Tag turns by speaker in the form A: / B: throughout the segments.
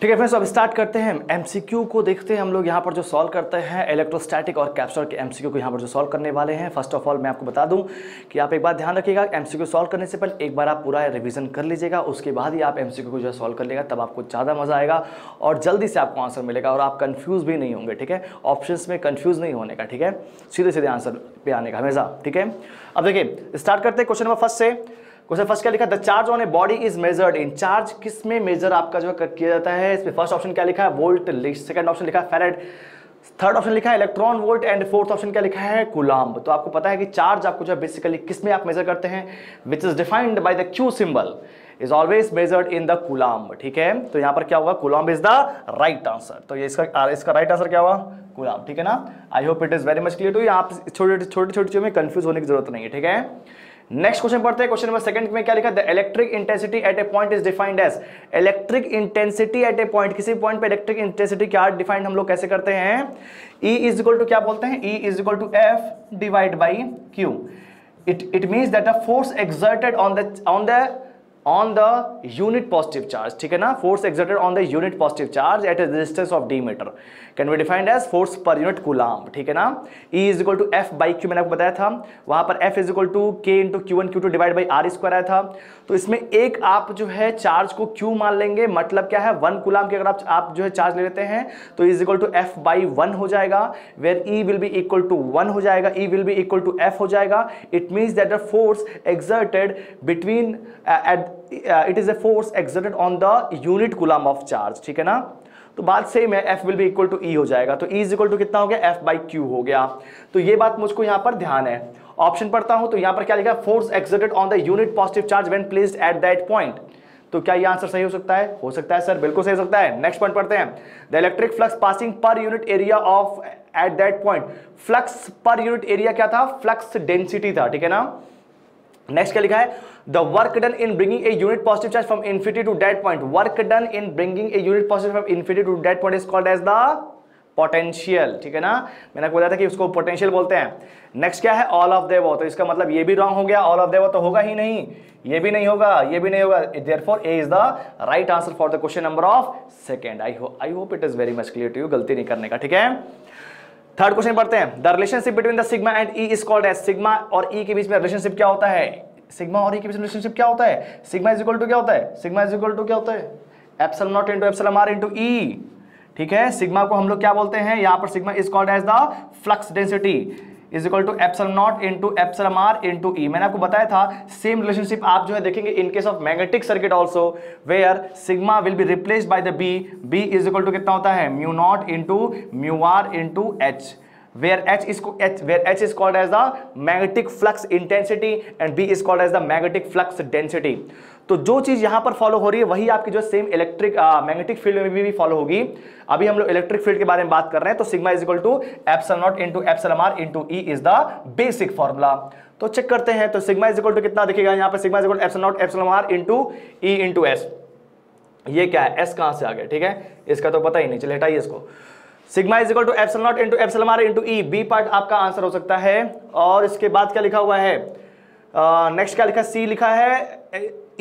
A: ठीक है फ्रेंड्स, अब स्टार्ट करते हैं एमसीक्यू को। देखते हैं हम लोग यहाँ पर जो सॉल्व करते हैं इलेक्ट्रोस्टैटिक और कैप्स्टोर के एमसीक्यू को यहाँ पर जो सॉल्व करने वाले हैं। फर्स्ट ऑफ ऑल मैं आपको बता दूं कि आप एक बात ध्यान रखिएगा, एमसीक्यू सॉल्व करने से पहले एक बार आप पूरा रिवीजन कर लीजिएगा, उसके बाद ही आप एमसीक्यू को जो है सॉल्व कर लेगा, तब आपको ज़्यादा मजा आएगा और जल्दी से आपको आंसर मिलेगा और आप कन्फ्यूज भी नहीं होंगे। ठीक है, ऑप्शंस में कन्फ्यूज नहीं होने का, ठीक है, सीधे सीधे आंसर पे आने का हमेशा। ठीक है, अब देखिए स्टार्ट करते हैं क्वेश्चन नंबर फर्स्ट से। क्वेश्चन फर्स्ट क्या लिखा, the charge on a body is measured in. Charge किस में मेजर आपका जो है किया जाता है, इसमें फर्स्ट ऑप्शन क्या लिखा है, वोल्ट, सेकंड ऑप्शन लिखा है फैराड, थर्ड ऑप्शन लिखा है electron volt and fourth option क्या लिखा है, कूलम्ब। तो आपको पता है कि चार्ज आपको जो है बेसिकली किस में आप मेजर करते हैं, which is defined by the Q symbol is always measured in the coulomb. ठीक है, तो यहां पर क्या होगा, coulomb is the right answer. तो ये इसका राइट आंसर क्या हुआ, कूलम्ब। ठीक है ना, I hope it is very much clear to you. आप छोटी चीजों में कंफ्यूज होने की जरूरत नहीं है। ठीक है, नेक्स्ट क्वेश्चन पढ़ते हैं। क्वेश्चन नंबर सेकंड में क्या लिखा, the electric intensity at a point is defined as. Electric intensity at a point, किसी पॉइंट पे इलेक्ट्रिक इंटेंसिटी क्या डिफाइंड हम लोग कैसे करते हैं, E इज इक्वल टू क्या बोलते हैं, E is equal to F divide by Q। It means that the force exerted on the unit positive charge, ठीक है ना, force exerted on the unit positive charge at a distance of d meter can be defined as force per unit coulomb। ठीक है ना, E is equal to F by Q मैंने आपको बताया था, वहां पर F is equal to K into Q1 Q2 divide by R square आया था। तो इसमें एक आप जो है चार्ज को Q मान लेंगे, मतलब क्या है 1 कूलम्ब की अगर आप जो है चार्ज ले लेते हैं तो is equal to F by 1 हो जाएगा, where E will be equal to 1 हो जाएगा, E will be equal to F हो जाएगा। It means that the force exerted between it is a force exerted on the unit coulomb of charge। ठीक है ना, तो बात सेम है, F will be equal to E हो जाएगा, तो E is equal to कितना हो गया, F by Q हो गया। तो ये बात मुझको यहां पर ध्यान है। ऑप्शन पढ़ता हूं तो यहां पर क्या लिखा, force exerted on the unit positive charge when placed at that point. तो क्या ये आंसर सही हो सकता है, हो सकता है सर, बिल्कुल सही हो सकता है। नेक्स्ट पॉइंट पढ़ते हैं, the electric flux passing per unit area of at that point. Flux per unit area क्या था, फ्लक्स डेंसिटी था। ठीक है ना, नेक्स्ट क्या लिखा है, the work done in bringing a unit positive charge from infinity to that point. Work done in bringing a unit positive from infinity to that point is called as the potential. ठीक है ना, मैंने आपको बताया था कि उसको potential बोलते हैं। नेक्स्ट क्या है, ऑल ऑफ द अबव। तो इसका मतलब ये भी रॉन्ग हो गया, ऑल ऑफ द अबव तो होगा ही नहीं, ये भी नहीं होगा, ये भी नहीं होगा। Therefore A is the right answer for the question number of second. I hope it is very much clear to you, गलती नहीं करने का। ठीक है, थर्ड क्वेश्चन पढ़ते हैं, the relationship between the sigma and E is called as. Sigma और E के बीच में रिलेशनशिप क्या होता है, सिग्मा और ई के बीच में रिलेशनशिप क्या होता है, सिग्मा इज इक्वल टू क्या होता है, सिग्मा इज इक्वल टू क्या होता है, epsilon not into epsilon r into E. ठीक है, सिग्मा को हम लोग क्या बोलते हैं, यहां पर sigma is called as the flux density is equal to epsilon not into epsilon r into E. मैंने आपको बताया था सेम रिलेशनशिप आप जो है देखेंगे in case of magnetic circuit also, where sigma will be replaced by the B is equal to कितना होता है, mu not into mu r into H, where H is called as the magnetic flux intensity and B is called as the magnetic flux density। तो जो चीज यहां पर follow हो रही है वही आपकी जो सेम इलेक्ट्रिक मैग्नेटिक फील्ड में भी फॉलो होगी। अभी हम लोग इलेक्ट्रिक फील्ड के बारे में बात कर रहे हैं, तो sigma is equal to epsilon not into epsilon r into E is the basic formula. तो चेक करते हैं, तो सिग्मा इज इक्वल टू कितना दिखेगा यहां पर, sigma is equal to epsilon not epsilon r into E into S. ये क्या है, एस कहां से आ गया, ठीक है, इसका तो पता ही नहीं, चलिए हटाइए इसको। Sigma is equal to epsilon not into epsilon r into E, B part आपका आंसर हो सकता है। और इसके बाद क्या लिखा हुआ है, नेक्स्ट क्या लिखा है, सी लिखा है,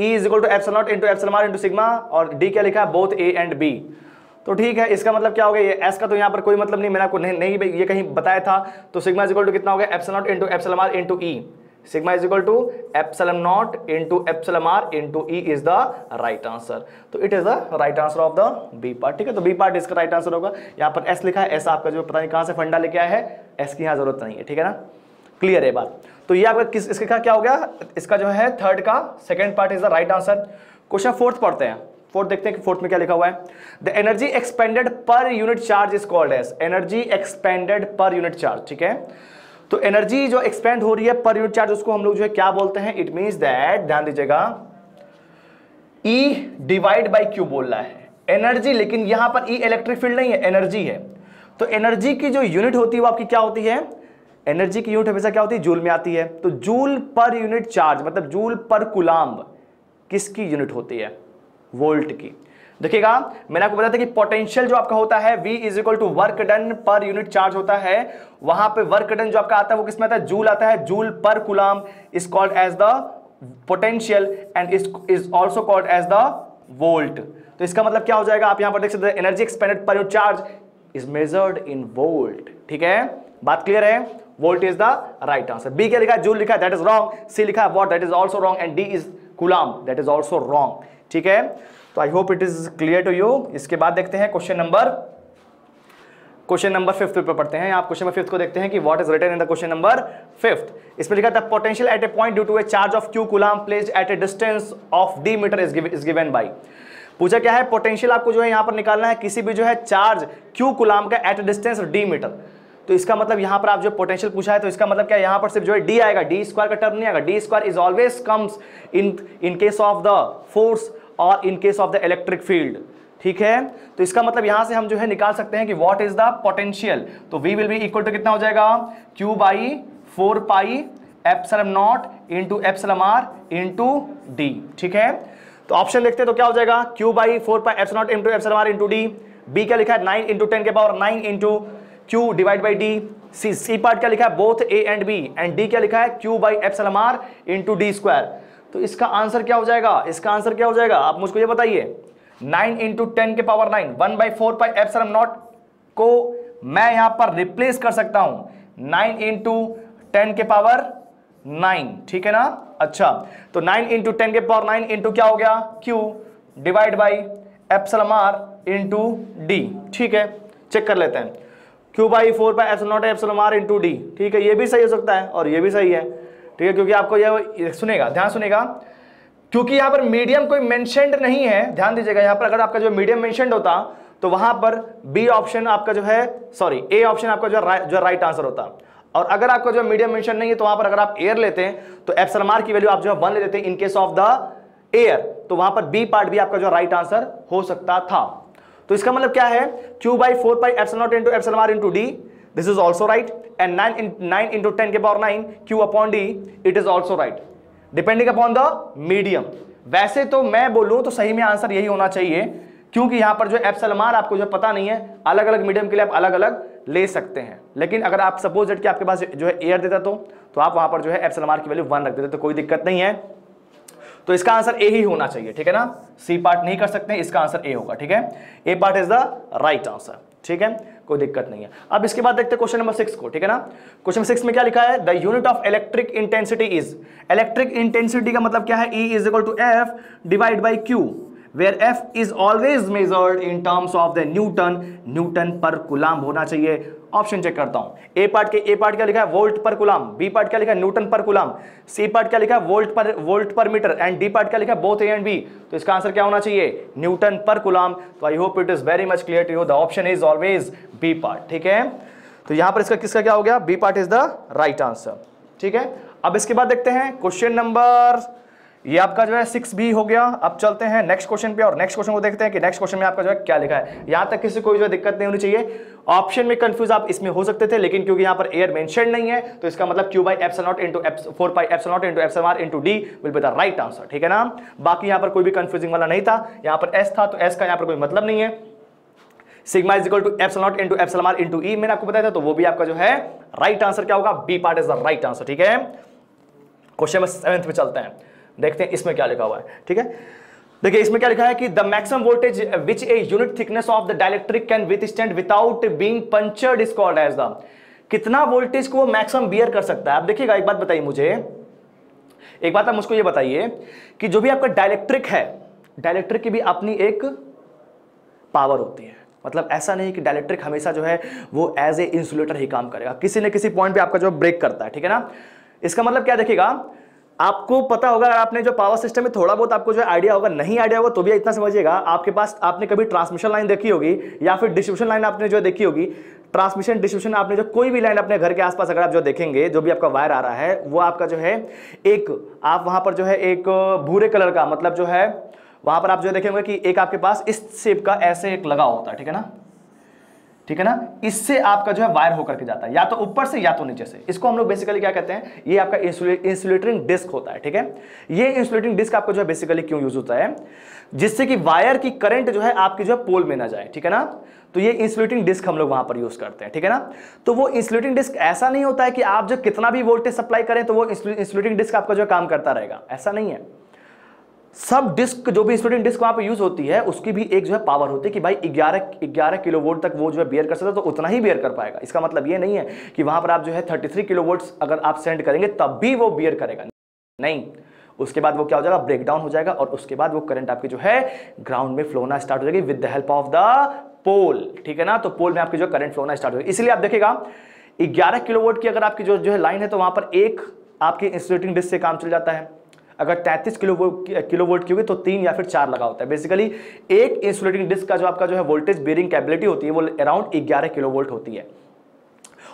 A: E is equal to epsilon not into epsilon r into sigma, और डी क्या लिखा है, बोथ ए एंड बी। तो ठीक है, इसका मतलब क्या हो गया, ये एस का तो यहाँ पर कोई मतलब नहीं, मैंने आपको नहीं ये कहीं बताया था। तो सिग्मा इज इक्वल टू कितना हो गया, epsilon not into epsilon r into E. Sigma is equal to epsilon not into epsilon r into E is the right answer. तो it is the right answer of the B part. ठीक है, तो B part इसका right answer होगा। यहाँ पर S लिखा है, एस आपका जो पता नहीं कहां से फंडा लेके आया है, एस की यहाँ जरूरत नहीं है। ठीक है ना, क्लियर है बात। तो ये आपका इसका क्या हो गया, इसका जो है थर्ड का second part is the right answer. Question fourth पढ़ते हैं, फोर्थ देखते हैं कि फोर्थ में क्या लिखा हुआ है, the energy expended per unit charge is called as. Energy expended per unit charge, ठीक है, तो एनर्जी जो एक्सपेंड हो रही है पर यूनिट चार्ज उसको हम लोग जो है क्या बोलते हैं, इट मींस दैट, ध्यान दीजिएगा, E डिवाइड बाई Q बोल रहा है एनर्जी, लेकिन यहां पर E इलेक्ट्रिक फील्ड नहीं है, एनर्जी है। तो एनर्जी की जो यूनिट होती है वो आपकी क्या होती है, एनर्जी की यूनिट हमेशा क्या होती है, जूल में आती है। तो जूल पर यूनिट चार्ज मतलब जूल पर कूलम्ब किसकी यूनिट होती है, वोल्ट की। देखिएगा, मैंने आपको बताया था कि पोटेंशियल जो आपका होता है V is equal to work done per unit charge होता है, वहां पे वर्क डन जो आपका आता है वो किसमें आता है, जूल आता है। Joule per coulomb is called as the potential and is also called as the volt. तो इसका मतलब क्या हो जाएगा, आप यहां पर देख सकते हैं energy expended per unit charge is measured in volt. ठीक है, बात क्लियर है, volt is the right answer. B क्या लिखा है, जूल लिखा है, दैट इज रॉन्ग। सी लिखा है watt, that is also wrong. And D is coulomb, that is also wrong. ठीक है, तो I hope it is clear to you. इसके बाद देखते हैं क्वेश्चन नंबर 5 पे पढ़ते हैं। आप क्वेश्चन नंबर 5 को देखते हैं कि what is written in the question number 5। इसमें लिखा था potential at a point due to a charge of q coulomb placed at a distance of d metre is given by. पूछा क्या है, पोटेंशियल आपको जो है यहां पर निकालना है किसी भी जो है चार्ज q कूलम का at a distance d metre. तो इसका मतलब यहां पर आप जो पोटेंशियल पूछा है, तो इसका मतलब क्या, यहां पर सिर्फ जो है d आएगा, d स्क्वायर का टर्म नहीं आएगा। d square is always comes in case of the force और in case of the electric field. ठीक है, तो इसका मतलब यहां से हम जो है निकाल सकते हैं कि व्हाट इज द पोटेंशियल। तो v will be equal to कितना हो जाएगा, q by 4 pi epsilon not into epsilon r into d। ठीक है, तो ऑप्शन देखते हैं तो क्या हो जाएगा, q by 4 pi epsilon not into epsilon r into d। b क्या लिखा है, 9 इंटू 10 के power 9 into q divide by d। C part क्या लिखा है, both a and b। And d क्या लिखा है, q by epsilon r into d square. तो इसका आंसर क्या हो जाएगा, इसका आंसर क्या हो जाएगा, आप मुझको ये बताइए। 9 इंटू 10 के पावर 9, 1/4 पाई एप्सिलॉन नॉट को मैं यहां पर रिप्लेस कर सकता हूं 9 इंटू 10 के पावर 9। ठीक है ना, अच्छा, तो 9 इंटू 10 के पावर 9 इंटू क्या हो गया, q divide by epsilon r into d। ठीक है, चेक कर लेते हैं, q by 4 pi epsilon not epsilon r into d। ठीक है, ये भी सही हो सकता है और ये भी सही है। ठीक है, क्योंकि आपको ये सुनेगा, ध्यान सुनेगा, क्योंकि यहां पर मीडियम कोई मेंशन्ड नहीं है। ध्यान दीजिएगा, यहां पर अगर आपका जो मीडियम मेंशन्ड होता तो वहां पर बी ऑप्शन आपका जो है, सॉरी ए ऑप्शन आपका जो राइट आंसर होता। और अगर आपका जो मीडियम मेंशन नहीं है तो वहां पर अगर आप एयर लेते हैं तो एप्सिलॉन r की वैल्यू आप जो है 1 ले लेते हैं इन केस ऑफ द एयर, तो वहां पर बी पार्ट भी आपका जो राइट आंसर हो सकता था। तो इसका मतलब क्या है, q by 4 pi epsilon not into epsilon r into d, this is also right. And 9 into 10 के power 9 q upon d, it is also right depending upon the medium. वैसे तो मैं बोलूं तो सही में आंसर यही होना चाहिए, क्योंकि यहां पर जो एप्सिलॉन r आपको जो पता नहीं है, अलग अलग मीडियम के लिए आप अलग अलग ले सकते हैं। लेकिन अगर आप सपोज दैट कि आपके पास जो है एयर देता तो आप वहां पर जो है एप्सिलॉन r की वैल्यू 1 रख देते तो कोई दिक्कत नहीं है। तो इसका आंसर ए ही होना चाहिए। ठीक है ना, सी पार्ट नहीं कर सकते, इसका आंसर ए होगा। ठीक है, A part is the right answer. ठीक है, कोई दिक्कत नहीं है। अब इसके बाद देखते हैं क्वेश्चन नंबर 6 को। ठीक है ना, क्वेश्चन 6 में क्या लिखा है, the unit of electric intensity is. Electric intensity का मतलब क्या है, E is equal to F divide by Q, where F is always measured in terms of the newton per coulomb होना चाहिए। ऑप्शन चेक करता हूं, ए पार्ट क्या लिखा है, वोल्ट पर कूलम। बी पार्ट क्या लिखा है, न्यूटन पर कूलम। सी पार्ट क्या लिखा है, वोल्ट पर मीटर। एंड डी पार्ट क्या लिखा है, बोथ ए एंड बी। तो इसका आंसर क्या होना चाहिए, न्यूटन पर कूलम। तो I hope it is very much clear to you, the option is always B part. ठीक है, तो यहां पर इसका किसका क्या हो गया, B part is the right answer. ठीक है, अब इसके बाद देखते हैं क्वेश्चन नंबर, ये आपका जो है 6 भी हो गया। अब चलते हैं नेक्स्ट क्वेश्चन पे और नेक्स्ट क्वेश्चन को देखते हैं कि नेक्स्ट क्वेश्चन में आपका जो है क्या लिखा है। यहां तक किसी कोई जो दिक्कत नहीं होनी चाहिए। ऑप्शन में कंफ्यूज आप इसमें हो सकते थे, लेकिन क्योंकि यहां पर एयर मेंशन नहीं है तो इसका मतलब q by epsilon not into 4 pi epsilon not into epsilon r into d will be the right answer. ठीक है ना, बाकी यहां पर कोई भी कंफ्यूजिंग वाला नहीं था। यहां पर s था तो s का यहां पर कोई मतलब नहीं है। Sigma is equal to epsilon not into epsilon r into e मैंने आपको बताया था, तो वो भी आपका जो है राइट आंसर क्या होगा, B part is the right answer. ठीक है, क्वेश्चन नंबर 7 पे चलते हैं, देखते हैं इसमें क्या लिखा हुआ है। ठीक है, देखिए इसमें क्या लिखा है कि the maximum voltage which a unit thickness of the dielectric can withstand without being punctured is called as the. कितना वोल्टेज को वो मैक्सिमम बियर कर सकता है। आप देखिएगा, एक बात बताइए मुझे, एक बात आप मुझको ये बताइए कि जो भी आपका डाइलेक्ट्रिक है, डाइलेक्ट्रिक की भी अपनी एक पावर होती है। मतलब ऐसा नहीं कि डाइलेक्ट्रिक हमेशा जो है वो एज ए इंसुलेटर ही काम करेगा, किसी न किसी पॉइंट पे आपका जो ब्रेक करता है। ठीक है ना, इसका मतलब क्या, देखिएगा आपको पता होगा, अगर आपने जो पावर सिस्टम में थोड़ा बहुत आपको जो आइडिया होगा, नहीं आइडिया होगा तो भी इतना समझिएगा, आपके पास आपने कभी ट्रांसमिशन लाइन देखी होगी या फिर डिस्ट्रीब्यूशन लाइन आपने जो देखी होगी। ट्रांसमिशन डिस्ट्रीब्यूशन आपने जो कोई भी लाइन अपने घर के आसपास अगर आप जो देखेंगे, जो भी आपका वायर आ रहा है वो आपका जो है एक, आप वहां पर जो है एक भूरे कलर का, मतलब जो है वहां पर आप जो देखेंगे कि एक आपके पास इस शेप का ऐसे एक लगा होता है। ठीक है ना, ठीक है ना, इससे आपका जो है वायर होकर के जाता है, या तो ऊपर से या तो नीचे से। इसको हम लोग बेसिकली क्या कहते हैं, ये आपका इंसुलेटिंग डिस्क होता है। ठीक है, ये इंसुलेटिंग डिस्क आपको जो है बेसिकली क्यों यूज होता है, जिससे कि वायर की करंट जो है आपकी जो है पोल में ना जाए। ठीक है ना, तो ये इंसुलेटिंग डिस्क हम लोग वहां पर यूज करते हैं। ठीक है ना, तो वो इंसुलेटिंग डिस्क ऐसा नहीं होता है कि आप जो कितना भी वोल्टेज सप्लाई करें तो वो इंसुलेटिंग डिस्क आपका जो काम करता रहेगा, ऐसा नहीं है। सब डिस्क जो भी इंसुलेटिंग डिस्क वहां पे यूज होती है उसकी भी एक जो है पावर होती है कि भाई 11 किलोवोल्ट तक वो जो है बियर कर सकता है, तो उतना ही बियर कर पाएगा। इसका मतलब ये नहीं है कि वहां पर आप जो है 33 किलोवोल्ट अगर आप सेंड करेंगे तब भी वो बियर करेगा, नहीं। उसके बाद वो क्या हो जाएगा, ब्रेक डाउन हो जाएगा और उसके बाद वो करंट आपकी जो है ग्राउंड में फ्लो होना स्टार्ट हो जाएगी with the help of the poll, ठीक है ना। तो पोल में आपकी जो करंट फ्लो होना स्टार्ट हो जाएगी। इसलिए आप देखिएगा 11 किलोवोल्ट की अगर आपकी जो है लाइन है तो वहां पर एक आपकी इंसुलेटिंग डिस्क से काम चल जाता है। अगर 33 किलोवोल्ट की होगी तो 3 या फिर 4 लगा होता है। बेसिकली एक इंसुलेटिंग डिस्क का जो आपका जो है वोल्टेज बेयरिंग कैपेबिलिटी होती है वो अराउंड 11 किलोवोल्ट होती है।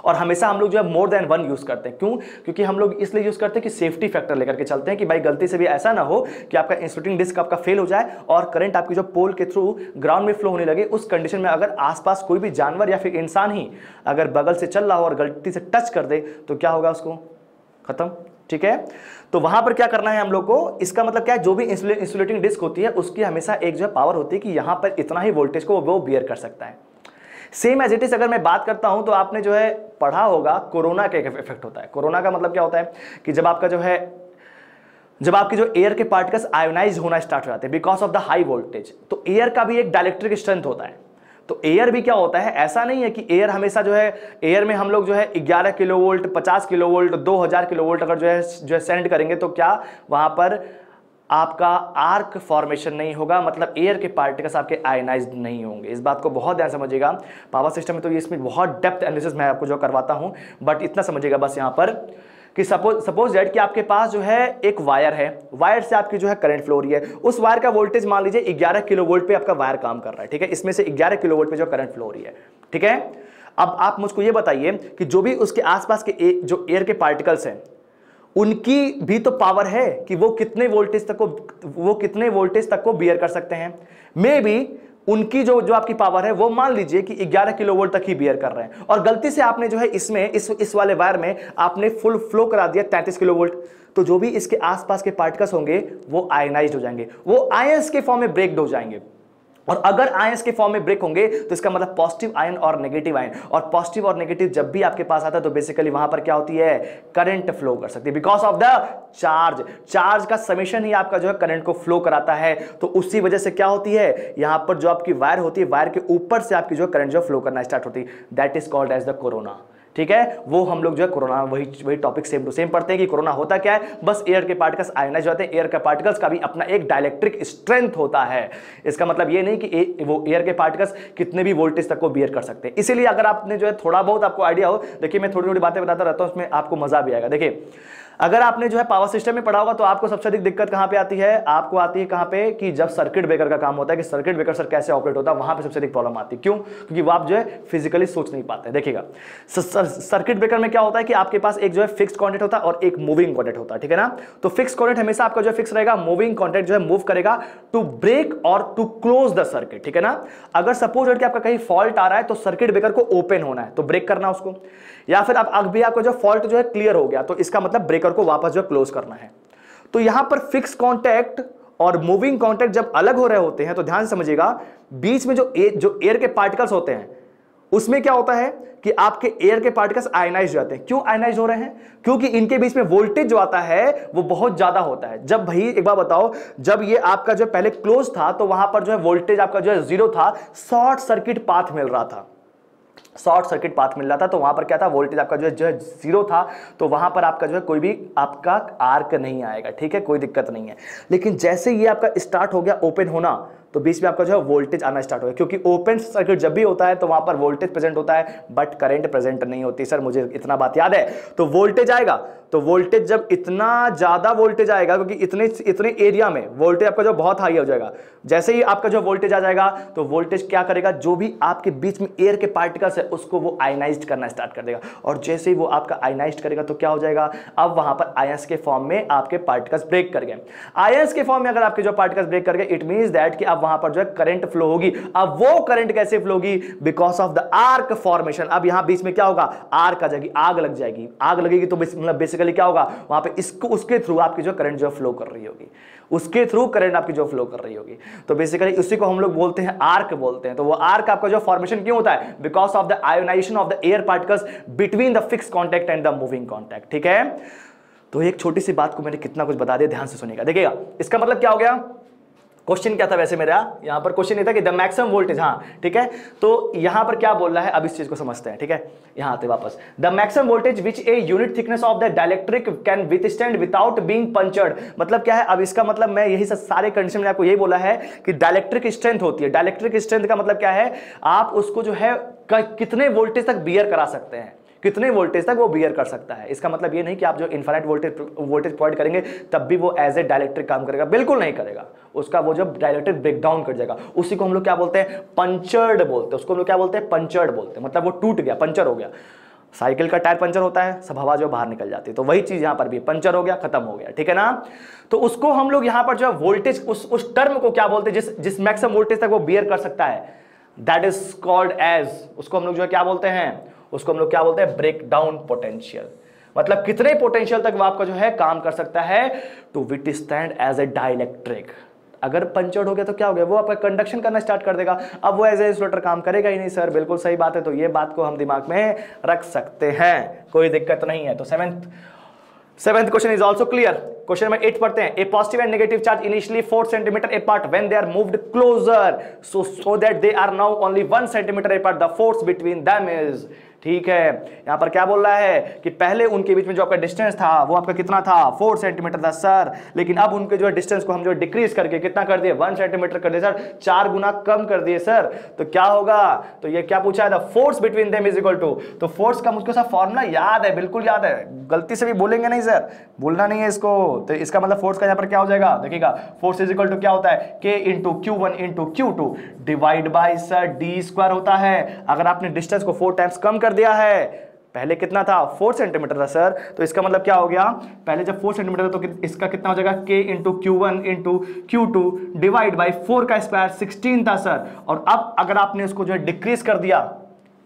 A: और हमेशा हम लोग जो है मोर देन 1 यूज करते हैं। क्यों? क्योंकि हम लोग इसलिए यूज करते हैं कि सेफ्टी फैक्टर लेकर के चलते हैं कि भाई गलती से भी ऐसा ना हो कि आपका इंसुलेटिंग डिस्क आपका फेल हो जाए और करंट आपकी जो पोल के थ्रू ग्राउंड में फ्लो होने लगे। उस कंडीशन में अगर आसपास कोई भी जानवर या फिर इंसान ही अगर बगल से चल रहा हो और गलती से टच कर दे तो क्या होगा, उसको खत्म, ठीक है। तो वहां पर क्या करना है हम लोग को, इसका मतलब क्या है, जो भी इंसुलेटिंग डिस्क होती है उसकी हमेशा एक जो है पावर होती है कि यहां पर इतना ही वोल्टेज को वो बियर कर सकता है। सेम एज इट इज अगर मैं बात करता हूं तो आपने जो है पढ़ा होगा कोरोना का एक इफेक्ट होता है। कोरोना का मतलब क्या होता है कि जब आपका जो है जब आपके जो एयर के पार्टिकल्स आयोनाइज होना स्टार्ट हो जाते हैं because of the high voltage, तो एयर का भी एक डाइलेक्ट्रिक स्ट्रेंथ होता है। तो एयर भी क्या होता है, ऐसा नहीं है कि एयर हमेशा जो है एयर में हम लोग जो है 11 किलोवोल्ट 50 किलोवोल्ट 2000 किलोवोल्ट अगर जो है सेंड करेंगे तो क्या वहां पर आपका आर्क फॉर्मेशन नहीं होगा, मतलब एयर के पार्टिकल्स आपके आयनाइज्ड नहीं होंगे। इस बात को बहुत ध्यान समझिएगा। पावर सिस्टम में तो इसमें बहुत डेप्थ एनालिसिस मैं आपको जो करवाता हूं, बट इतना समझिएगा बस यहां पर कि सपोज दैट कि आपके पास जो है एक वायर है, वायर से आपकी जो है करंट फ्लो हो रही है। उस वायर का वोल्टेज मान लीजिए 11 किलोवोल्ट पे आपका वायर काम कर रहा है, ठीक है। इसमें से 11 किलोवोल्ट पे जो करंट फ्लो हो रही है, ठीक है। अब आप मुझको ये बताइए कि जो भी उसके आसपास के जो एयर के पार्टिकल्स हैं उनकी भी तो पावर है कि वो कितने वोल्टेज तक को बियर कर सकते हैं। मे बी उनकी जो आपकी पावर है वो मान लीजिए कि 11 किलोवोल्ट तक ही बियर कर रहे हैं और गलती से आपने जो है इसमें इस वाले वायर में आपने फुल फ्लो करा दिया 33 किलोवोल्ट, तो जो भी इसके आसपास के पार्टिकल्स होंगे वो आयनाइज्ड हो जाएंगे, वो आयंस के फॉर्म में ब्रेक हो जाएंगे। और अगर आयंस के फॉर्म में ब्रेक होंगे तो इसका मतलब पॉजिटिव आयन और नेगेटिव आयन, और पॉजिटिव और नेगेटिव जब भी आपके पास आता है तो बेसिकली वहां पर क्या होती है, करंट फ्लो कर सकती है बिकॉज ऑफ द चार्ज का समेशन ही आपका जो है करंट को फ्लो कराता है। तो उसी वजह से क्या होती है, यहां पर जो आपकी वायर होती है वायर के ऊपर से आपकी जो करंट जो फ्लो करना स्टार्ट होती है, that is called as the corona, ठीक है। वो हम लोग जो है कोरोना वही टॉपिक सेम टू सेम पढ़ते हैं कि कोरोना होता क्या है, बस एयर के पार्टिकल्स आयनाइज होते हैं। एयर के पार्टिकल्स का भी अपना एक डाइलेक्ट्रिक स्ट्रेंथ होता है। इसका मतलब ये नहीं कि वो एयर के पार्टिकल्स कितने भी वोल्टेज तक को बियर कर सकते हैं। इसीलिए अगर आपने जो है थोड़ा बहुत आपको आइडिया हो, देखिए मैं थोड़ी थोड़ी बातें बताता रहता हूं, उसमें आपको मजा भी आएगा। देखिए अगर आपने जो है पावर सिस्टम में पढ़ा होगा तो आपको सबसे अधिक दिक्कत कहां पे आती है, आपको आती है कहां पे कि जब सर्किट ब्रेकर का काम होता है कि सर्किट ब्रेकर सर कैसे ऑपरेट होता है, वहां पे सबसे अधिक प्रॉब्लम आती है। क्यों? क्योंकि वो आप जो है फिजिकली सोच नहीं पाते। देखिएगा सर्किट ब्रेकर में क्या होता है कि आपके पास एक जो है फिक्स्ड कॉन्टेक्ट होता है और एक मूविंग कॉन्टेक्ट होता है, ठीक है ना। तो फिक्स्ड कॉन्टेक्ट हमेशा आपका जो है फिक्स रहेगा, मूविंग कॉन्टेक्ट जो है मूव करेगा टू ब्रेक और टू क्लोज द सर्किट, ठीक है ना। अगर सपोज कि आपका कहीं फॉल्ट आ रहा है तो सर्किट ब्रेकर को ओपन होना है तो ब्रेक करना उसको, या फिर अब अभी आपको जो फॉल्ट जो है क्लियर हो गया तो इसका मतलब ब्रेकर को वापस जो क्लोज करना है। तो यहां पर फिक्स कांटेक्ट और मूविंग कांटेक्ट जब अलग हो रहे होते हैं तो ध्यान से समझिएगा, बीच में जो एयर के पार्टिकल्स होते हैं उसमें क्या होता है कि आपके एयर के पार्टिकल्स आयनाइज हो जाते हैं। क्यों आयनाइज हो रहे हैं? क्योंकि इनके बीच में वोल्टेज जो आता है वो बहुत ज्यादा होता है। जब भाई एक बार बताओ, जब ये आपका जो पहले क्लोज था तो वहां पर जो है वोल्टेज आपका जो है 0 था, शॉर्ट सर्किट पाथ मिल रहा था, शॉर्ट सर्किट पाथ मिल रहा था। तो वहां पर क्या था, वोल्टेज आपका जो है 0 था, तो वहां पर आपका जो है कोई भी आपका आर्क नहीं आएगा, ठीक है, कोई दिक्कत नहीं है। लेकिन जैसे ये आपका स्टार्ट हो गया ओपन होना तो बीच में आपका जो है वोल्टेज आना स्टार्ट हो गया, क्योंकि ओपन सर्किट जब भी होता है तो वहां पर वोल्टेज प्रेजेंट होता है बट करंट प्रेजेंट नहीं होती। सर मुझे इतना बात याद है। तो वोल्टेज आएगा, तो वोल्टेज जब इतना ज्यादा वोल्टेज आएगा, क्योंकि इतने एरिया में वोल्टेज आपका जो बहुत हाई हो जाएगा, जैसे ही आपका जो वोल्टेज आ जाएगा तो वोल्टेज क्या करेगा, जो भी आपके बीच में एयर के पार्टिकल्स है उसको वो आयनाइज्ड करना स्टार्ट कर देगा। और जैसे ही वो आपका आयनाइज्ड करेगा तो क्या हो जाएगा, अब वहां पर आयंस के फॉर्म में आपके पार्टिकल्स ब्रेक कर गए। आयंस के फॉर्म में अगर आपके जो पार्टिकल्स ब्रेक कर गए, इट मींस दैट कि अब वहां पर जो है करंट फ्लो होगी। अब वो करंट कैसे फ्लो होगी, because of the arc formation. अब यहां बीच में क्या होगा, आर्क आ जाएगी, आग लग जाएगी। आग लगेगी तो मतलब बेसिकली क्या होगा, वहां पे इसको उसके थ्रू आपकी जो करंट जो फ्लो कर रही होगी, उसके थ्रू करंट आपकी जो फ्लो कर रही होगी। तो बेसिकली उसी को हम लोग बोलते हैं आर्क बोलते हैं। तो वो आर्क आपका जो फॉर्मेशन क्यों होता है, because of the ionisation of the air particles between the fix contact and the moving contact, ठीक है। तो एक छोटी सी बात को मैंने कितना कुछ बता दिया, ध्यान से सुनिएगा। देखिएगा इसका मतलब क्या हो गया, क्वेश्चन क्या था वैसे मेरा, यहां पर क्वेश्चन ये था कि द मैक्सिमम वोल्टेज, हाँ ठीक है, तो यहां पर क्या बोल रहा है अब इस चीज को समझते हैं, ठीक है। यहां आते वापस, the maximum voltage which a unit thickness of the dielectric can withstand without being punctured. मतलब क्या है, अब इसका मतलब मैं यही सारे कंडीशन में आपको यही बोला है कि डाइलेक्ट्रिक स्ट्रेंथ होती है। डाइलेक्ट्रिक स्ट्रेंथ का मतलब क्या है, आप उसको जो है कितने वोल्टेज तक बियर करा सकते हैं, कितने वोल्टेज तक वो बियर कर सकता है। इसका मतलब ये नहीं कि आप जो इनफाइनाइट वोल्टेज प्रोवाइड करेंगे तब भी वो एज ए डाइलेक्ट्रिक काम करेगा, बिल्कुल नहीं करेगा। उसका वो जब डाइलेक्ट्रिक ब्रेक डाउन कर जाएगा उसी को हम लोग क्या बोलते हैं, पंचर्ड बोलते हैं। उसको हम लोग क्या बोलते हैं, पंचर्ड बोलते हैं। मतलब वो टूट गया, पंचर हो गया। साइकिल का टायर पंचर होता है, सब हवा जो बाहर निकल जाती है, तो वही चीज यहां पर भी पंचर हो गया, खत्म हो गया, ठीक है ना। तो उसको हम लोग यहां पर जो है वोल्टेज, उस टर्म को क्या बोलते हैं, जिस मैक्सिमम वोल्टेज तक वो बियर कर सकता है, दैट इज कॉल्ड एज, उसको हम लोग जो है क्या बोलते हैं, उसको हम लोग क्या बोलते हैं, ब्रेक डाउन पोटेंशियल। मतलब कितने पोटेंशियल तक वो आपका जो है काम कर सकता है to withstand as a dielectric. अगर पंचर्ड हो गया तो क्या हो गया, वो आपका कंडक्शन करना स्टार्ट कर देगा, अब वो एज ए इंसुलेटर काम करेगा ही नहीं। सर बिल्कुल सही बात है, तो ये बात को हम दिमाग में रख सकते हैं, कोई दिक्कत नहीं है। तो seventh question is also clear. Question number 8 पढ़ते हैं। A positive and negative charge initially 4 centimeter apart when they are moved closer so that they are now only 1 centimeter apart, the force between them is, ठीक है। यहां पर क्या बोल रहा है कि पहले उनके बीच में जो आपका डिस्टेंस था वो आपका कितना था, 4 सेंटीमीटर था सर, लेकिन अब उनके जो है डिस्टेंस को हम जो डिक्रीज करके कितना कर दिए, 1 सेंटीमीटर कर दिए सर, 4 गुना कम कर दिए सर। तो क्या होगा, तो ये क्या पूछा है, the force between them is equal to, तो फोर्स का मुझको सर फॉर्मूला याद है, बिल्कुल याद है, गलती से भी बोलेंगे नहीं सर, बोलना नहीं है इसको। तो इसका मतलब फोर्स का यहां पर क्या हो जाएगा, देखिएगा फोर्स इज इक्वल टू क्या होता है, K into Q1 into Q2 divide by sir D square होता है। अगर आपने डिस्टेंस को 4 टाइम्स कम कर दिया है, पहले कितना था, 4 सेंटीमीटर था सर, तो इसका मतलब क्या हो गया, पहले जब 4 सेंटीमीटर था तो इसका कितना हो जाएगा, K into Q1 into Q2 divide by 4 का स्क्वायर 16 था सर। और अब अगर आपने इसको जो है डिक्रीज कर दिया,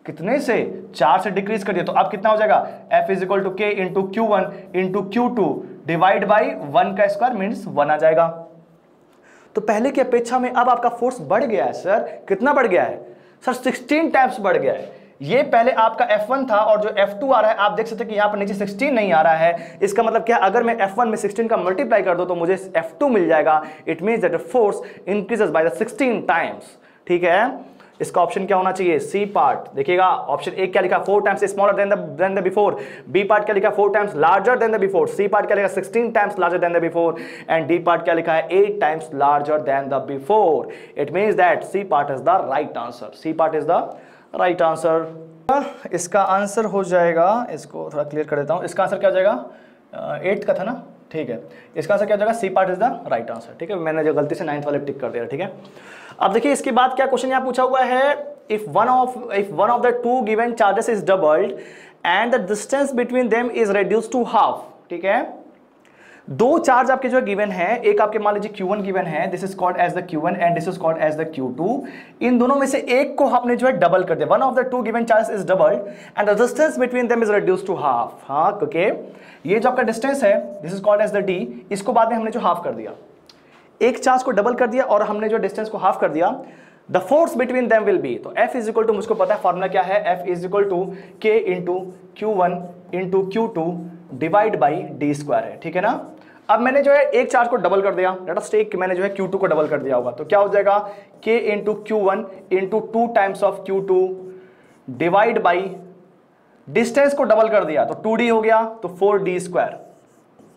A: कितने से, 4 से डिक्रीज कर दिया, तो अब कितना हो जाएगा, F is equal to K into Q1 into Q2 divide by 1 का स्क्वायर मीन्स 1 आ जाएगा। तो पहले की अपेक्षा में अब आपका फोर्स बढ़ गया है सर, कितना बढ़ गया है सर, 16 टाइम्स बढ़ गया है। ये पहले आपका F1 था और जो F2 आ रहा है, आप देख सकते हैं कि यहां पर नीचे 16 नहीं आ रहा है। इसका मतलब क्या, अगर मैं F1 में 16 का मल्टीप्लाई कर दूं तो मुझे F2 मिल जाएगा। It means that the force increases by the 16 times, ठीक है। इसका ऑप्शन क्या होना चाहिए, सी पार्ट। देखिएगा ऑप्शन ए क्या लिखा, 4 times smaller than the before. B part क्या लिखा, 4 times larger than the before. C part क्या लिखा, 16 times larger than the before. And D part क्या लिखा है, 8 times larger than the before. It means that C part is the right answer, C part is the right answer. इसका answer हो जाएगा, इसको थोड़ा क्लियर कर देता हूं, इसका आंसर क्या हो जाएगा, 8 का था ना, ठीक है। इसका आंसर क्या हो जाएगा, C part is the right answer, ठीक है। मैंने जो गलती से 9th वाले टिक कर दिया, ठीक है। अब देखिए इसके बाद क्या क्वेश्चन यहां पूछा हुआ है, if one of the two given charges is doubled and the distance between them is reduced to half, ठीक है। दो चार्ज आपके जो गिवन है, एक आपके मान लीजिए Q1 गिवन है, this is called as the Q1 and this is called as the Q2। इन दोनों में से एक को आपने जो है डबल कर दिया, one of the two given charges is doubled and the distance between them is reduced to half. हाँ, क्योंकि ये जो आपका डिस्टेंस है, this is called as the D, इसको बाद में हमने जो हाफ कर दिया, एक चार्ज को डबल कर दिया और हमने जो डिस्टेंस को हाफ कर दिया। The force between them will be, तो F इज इक्वल टू, मुझको पता है फॉर्मूला क्या है, F is equal to K into Q1 into Q2 divide by D square है, ठीक है ना। अब मैंने जो है एक चार्ज को डबल कर दिया, लेट अस टेक मैंने जो है Q2 को डबल कर दिया होगा, तो क्या हो जाएगा, K into Q1 into 2 times of Q2 divide by distance को डबल कर दिया तो 2D हो गया, तो 4D स्क्वायर,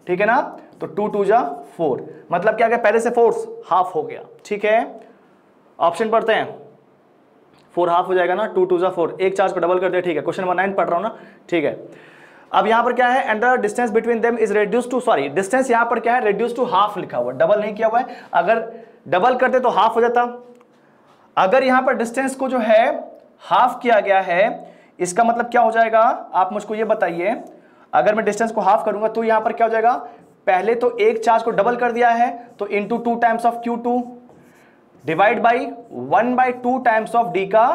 A: ठीक है ना। तो 2 2 जा 4, मतलब क्या गया, पहले से फोर्स हाफ हो गया, ठीक है। ऑप्शन पढ़ते हैं, 4 हाफ हो जाएगा ना, 2 2 जा 4, एक चार्ज को डबल कर दिया, ठीक है। क्वेश्चन नंबर 9 पढ़ रहा हूं ना, ठीक है। अब यहां पर क्या है, and the distance between them is reduced to, sorry distance यहां पर क्या है, रिड्यूस्ड टू हाफ लिखा हुआ, डबल नहीं किया हुआ है। अगर डबल करते तो हाफ हो जाता, अगर यहां पर डिस्टेंस को जो है हाफ किया गया है, इसका मतलब क्या हो जाएगा, आप मुझको ये बताइए। अगर मैं डिस्टेंस को हाफ करूंगा तो यहां पर क्या हो जाएगा, पहले तो एक चार्ज को डबल कर दिया है, तो into 2 times of Q2 divide by 1/2 times of D का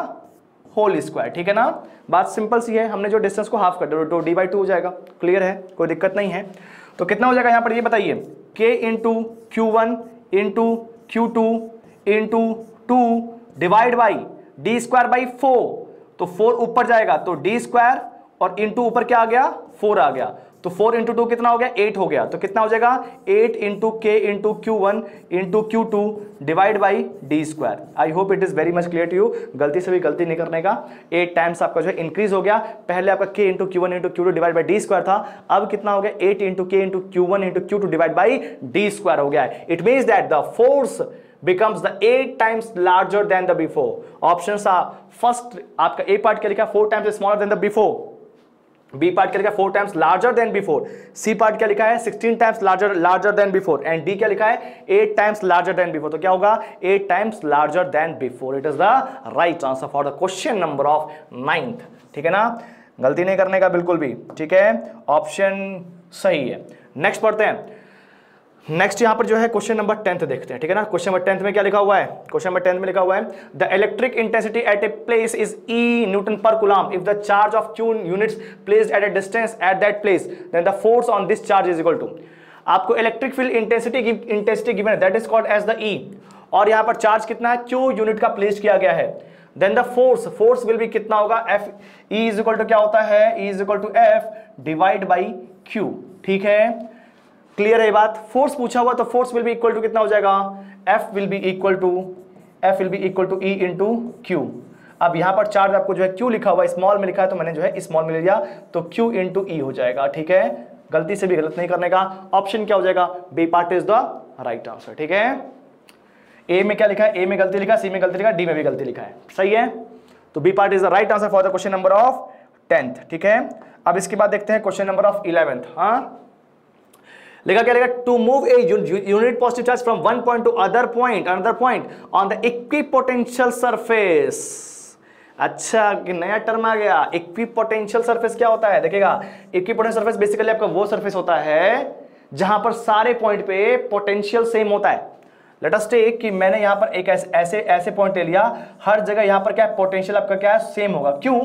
A: होल स्क्वायर, ठीक है ना। बात सिंपल सी है, हमने जो डिस्टेंस को हाफ कर दिया तो D/2 हो जाएगा, क्लियर है, कोई दिक्कत नहीं है। तो कितना हो जाएगा यहां पर ये बताइए, K into Q1 into Q2 into 2 divide by D square by 4, तो 4 ऊपर जाएगा तो D स्क्वायर और इंटू ऊपर क्या आ गया, 4 आ गया, तो 4 इंटू 2 कितना हो गया, 8 हो गया। तो कितना हो जाएगा, 8 into K into Q1 into Q2 divide by D square. I hope it is very much clear to you. गलती से भी गलती नहीं करने का। 8 टाइम्स आपका जो है इंक्रीज हो गया। पहले आपका के into Q1 into Q2 divide by D square था, अब कितना हो गया, 8 into K into Q1 into Q2 divide by D square हो गया है। It means that the force becomes the 8 times larger than the before. Options are first आपका A part क्या लिखा, 4 times smaller than the before. B part क्या लिखा, 4 times larger than before. C part क्या लिखा है, 16 times larger than before. And D क्या लिखा है, 8 times larger than before. तो क्या होगा, 8 times larger than before. It is the right answer for the question number of 9th. ठीक है ना, गलती नहीं करने का बिल्कुल भी, ठीक है, ऑप्शन सही है। नेक्स्ट पढ़ते हैं। नेक्स्ट यहां पर जो है क्वेश्चन नंबर 10 देखते हैं, ठीक है ना। क्वेश्चन नंबर 10 में क्या लिखा हुआ है, क्वेश्चन नंबर 10 में लिखा हुआ है the electric intensity at a place is E newton per coulomb if the charge of Q units placed at a distance at that place then the force on this charge is equal to. आपको electric field intensity given है, that is called as the E, और यहां पर charge कितना है, Q unit का place किया गया है। Then the force will be कितना होगा, F E is equal to क्या होता है, E is equal to F divide by Q। ठीक है, क्लियर है ये बात। फोर्स पूछा हुआ तो force will be equal to कितना हो जाएगा, F will be equal to E into Q। अब यहां पर चार्ज आपको जो है Q लिखा हुआ है, स्मॉल में लिखा है तो मैंने जो है स्मॉल में ले लिया, तो Q इंटू E हो जाएगा। ठीक है, गलती से भी गलत नहीं करने का। ऑप्शन क्या हो जाएगा, B part is the right answer. ठीक है, ए में क्या लिखा है, ए में गलती लिखा, सी में गलती लिखा, डी में भी गलती लिखा है, सही है। तो B part is the right answer for the question number of 10th। ठीक है, अब इसके बाद देखते हैं क्वेश्चन नंबर ऑफ 11th। हाँ, लिखा क्या, लिखा to move a unit positive charge from one point to another point on the equipotential surface. अच्छा, कि नया टर्म आ गया, इक्विपोटेंशियल सरफेस क्या होता है, देखिएगा इक्विपोटेंशियल सरफेस बेसिकली आपका वो सरफेस होता है जहां पर सारे पॉइंट पे पोटेंशियल सेम होता है। लेट अस टेक कि मैंने यहां पर एक ऐसे पॉइंट ले लिया, हर जगह यहां पर क्या पोटेंशियल आपका क्या सेम होगा। क्यों,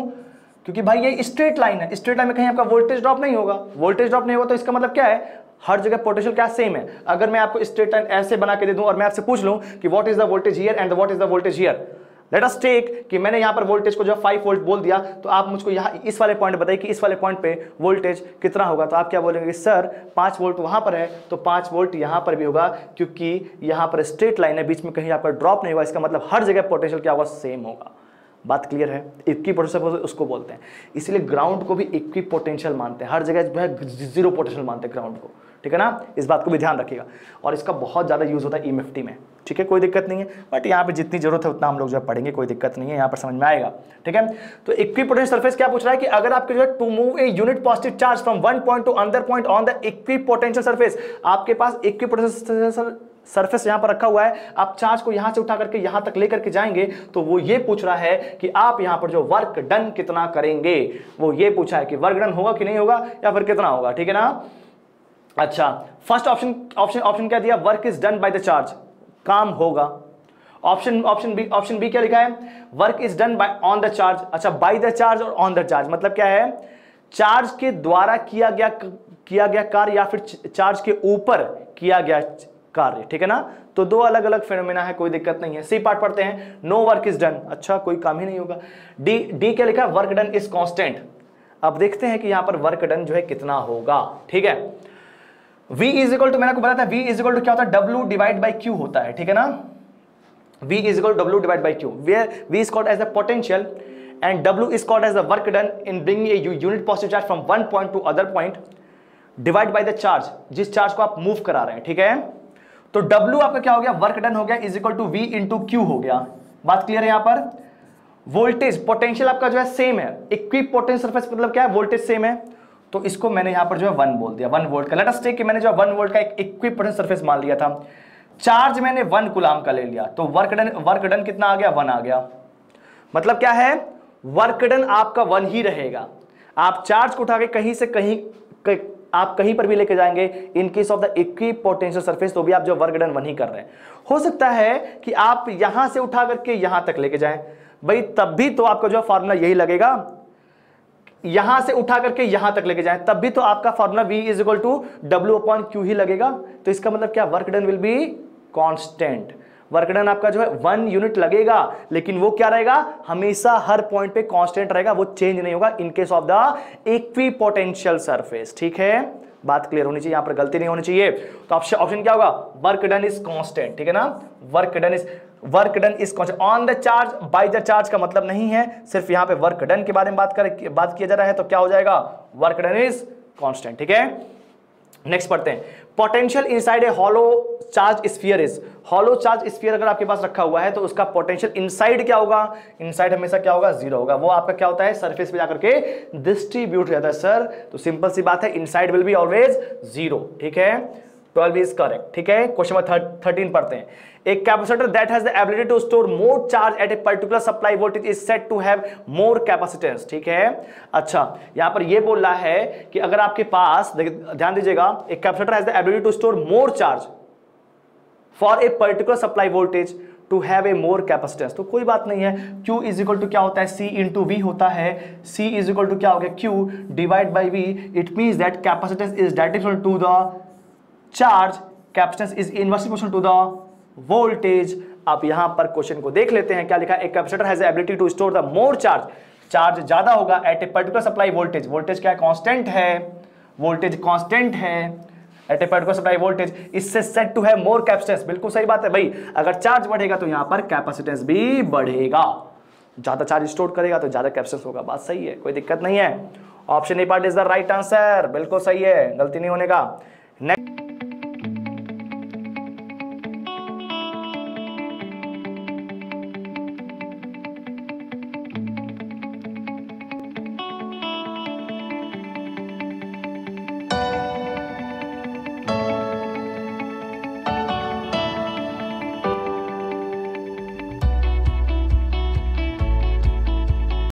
A: क्योंकि भाई ये स्ट्रेट लाइन है, स्ट्रेट लाइन में कहीं आपका वोल्टेज ड्रॉप नहीं होगा, वोल्टेज ड्रॉप नहीं होगा तो इसका मतलब क्या है, हर जगह पोटेंशियल क्या सेम है। अगर मैं आपको स्ट्रेट लाइन ऐसे बना के दे दूं और मैं आपसे पूछ लूं कि what is the voltage here and what is the voltage here, let us take कि मैंने यहां पर वोल्टेज को जो 5 वोल्ट बोल दिया, तो आप मुझको यहां इस वाले पॉइंट बताइए कि इस वाले पॉइंट पे वोल्टेज कितना होगा। तो आप क्या बोलेंगे, सर 5 वोल्ट वहां पर है तो 5 वोल्ट यहां पर भी होगा, क्योंकि यहां पर स्ट्रेट लाइन है, बीच में कहीं आपका ड्रॉप नहीं होगा, इसका मतलब हर जगह पोटेंशियल क्या होगा, सेम होगा। बात क्लियर है, इक्विपोटेंशियल उसको बोलते हैं, इसलिए ग्राउंड को भी इक्विपोटेंशियल मानते हैं, हर जगह जो है जीरो पोटेंशियल मानते हैं ग्राउंड को। ठीक है ना, इस बात को भी ध्यान रखिएगा, और इसका बहुत ज़्यादा यूज होता है EMFT में। ठीक है, कोई दिक्कत नहीं है, बट यहाँ पे जितनी जरूरत है उतना हम लोग जो पढ़ेंगे, कोई दिक्कत नहीं है, यहाँ पर समझ में आएगा। ठीक है, तो इक्विपोटेंशियल सरफेस क्या पूछ रहा है कि अगर आपके जो है to move a unit positive charge from one point to another point on the equipotential surface, आपके पास इक्विपोटेंशियल सरफेस यहां पर रखा हुआ है, आप चार्ज को यहां से उठा करके यहां तक लेकर के जाएंगे, तो वो ये पूछ रहा है कि आप यहां पर जो वर्क डन कितना करेंगे, वो ये पूछा है कि वर्क डन होगा कि नहीं होगा या फिर कितना होगा। ठीक है ना, अच्छा, फर्स्ट ऑप्शन क्या दिया, work is done by the charge, काम होगा। ऑप्शन बी क्या लिखा है, work is done by on the charge. अच्छा, बाय द चार्ज और ऑन द चार्ज मतलब क्या है, चार्ज के द्वारा किया गया कार्य या फिर चार्ज के ऊपर किया गया कार्य। ठीक है ना, तो दो अलग अलग फेनोमेना है, कोई दिक्कत नहीं है। सी पार्ट पढ़ते हैं, नो वर्क इज डन, अच्छा कोई काम ही नहीं होगा। डी क्या लिखा है, वर्क डन इज कांस्टेंट। अब देखते हैं कि यहां पर वर्क डन जो है कितना होगा। ठीक है, V इज इक्वल टू, मैंने आपको बताया था V इज इक्वल टू क्या होता है, W डिवाइड बाई Q होता है। ठीक है ना, V is equal to W divide by Q, where V is called as the potential and W is called as the work done in bringing a unit positive charge from one point to other point divide by the charge, जिस charge को आप move करा रहे हैं। ठीक है, तो W आपका क्या हो गया, वर्क डन हो गया is equal to V into Q हो गया। बात क्लियर है, यहां पर वोल्टेज पोटेंशियल आपका जो है सेम है, इक्विपोटेंशियल सरफेस मतलब क्या है, वोल्टेज सेम है, तो इसको मैंने यहां पर जो है 1 बोल दिया, 1 वोल्ट का। लेट अस टेक कि मैंने जो 1 वोल्ट का एक इक्विपोटेंशियल सरफेस मान लिया था, चार्ज मैंने 1 कूलम का ले लिया, तो वर्क डन कितना आ गया, 1 आ गया। मतलब क्या है, वर्क डन आपका 1 ही रहेगा। आप चार्ज को उठा के कहीं से कहीं आप कहीं पर भी लेके जाएंगे, इन case of the equipotential surface, तो भी आप जो वर्क डन 1 ही कर रहे हैं। हो सकता है कि आप यहां से उठा करके यहां तक लेके जाएं, भाई तब भी तो आपका जो फॉर्मूला यही लगेगा, यहां से उठा करके यहां तक लेके जाएं, तब भी तो आपका formula V is equal to W upon Q ही लगेगा। तो इसका मतलब क्या, work done will be constant, work done आपका जो है 1 यूनिट लगेगा, लेकिन वो क्या रहेगा, हमेशा हर पॉइंट पे कांस्टेंट रहेगा, वो चेंज नहीं होगा इन case of the equipotential surface. ठीक है, बात क्लियर होनी चाहिए, यहां पर गलती नहीं होनी चाहिए। तो ऑप्शन क्या होगा, वर्क डन इज कांस्टेंट। ठीक है ना, work done is constant on the charge by the charge का मतलब नहीं है, सिर्फ यहां पे वर्क डन के बारे में बात किया जा रहा है, तो क्या हो जाएगा, वर्क डन इज कांस्टेंट। ठीक है, नेक्स्ट पढ़ते हैं, potential inside a hollow charge sphere is, hollow charge sphere अगर आपके पास रखा हुआ है तो उसका पोटेंशियल इनसाइड क्या होगा, इनसाइड हमेशा क्या होगा, जीरो होगा, वो आपका क्या होता है, सरफेस पे जाकर के डिस्ट्रीब्यूट हो जाता है सर। तो सिंपल सी बात है, inside will be always zero. ठीक है, 12 इज करेक्ट। ठीक है, क्वेश्चन नंबर 13 पढ़ते हैं, A capacitor that has the ability to store more charge at a particular supply voltage is said to have more capacitance। ठीक है, अच्छा यहां पर ये बोल रहा है कि अगर आपके पास, ध्यान दीजिएगा, एक capacitor has the ability to store more charge for a particular supply voltage to have a more capacitance. तो कोई बात नहीं है, Q इज इक्वल टू क्या होता है, C इंटू V होता है, C इज इक्वल टू क्या हो गया, Q divide by V। It means that capacitance is directly equal to the charge, capacitance is inversely proportional to the voltage. आप यहां पर क्वेश्चन को देख लेते हैं, क्या लिखा है, एक capacitor has the ability to store the more charge, charge ज्यादा होगा at a particular supply voltage, voltage क्या है, कांस्टेंट है, वोल्टेज कांस्टेंट है at a particular supply voltage, इससे set to have more capacitance. बिल्कुल सही बात है भाई, अगर चार्ज बढ़ेगा तो यहां पर कैपेसिटेंस भी बढ़ेगा, ज्यादा चार्ज स्टोर करेगा तो ज्यादा कैपेसिटेंस होगा। बात सही है, कोई दिक्कत नहीं है। Option A part is the right answer, बिल्कुल सही है, गलती नहीं होने का। नेक्स्ट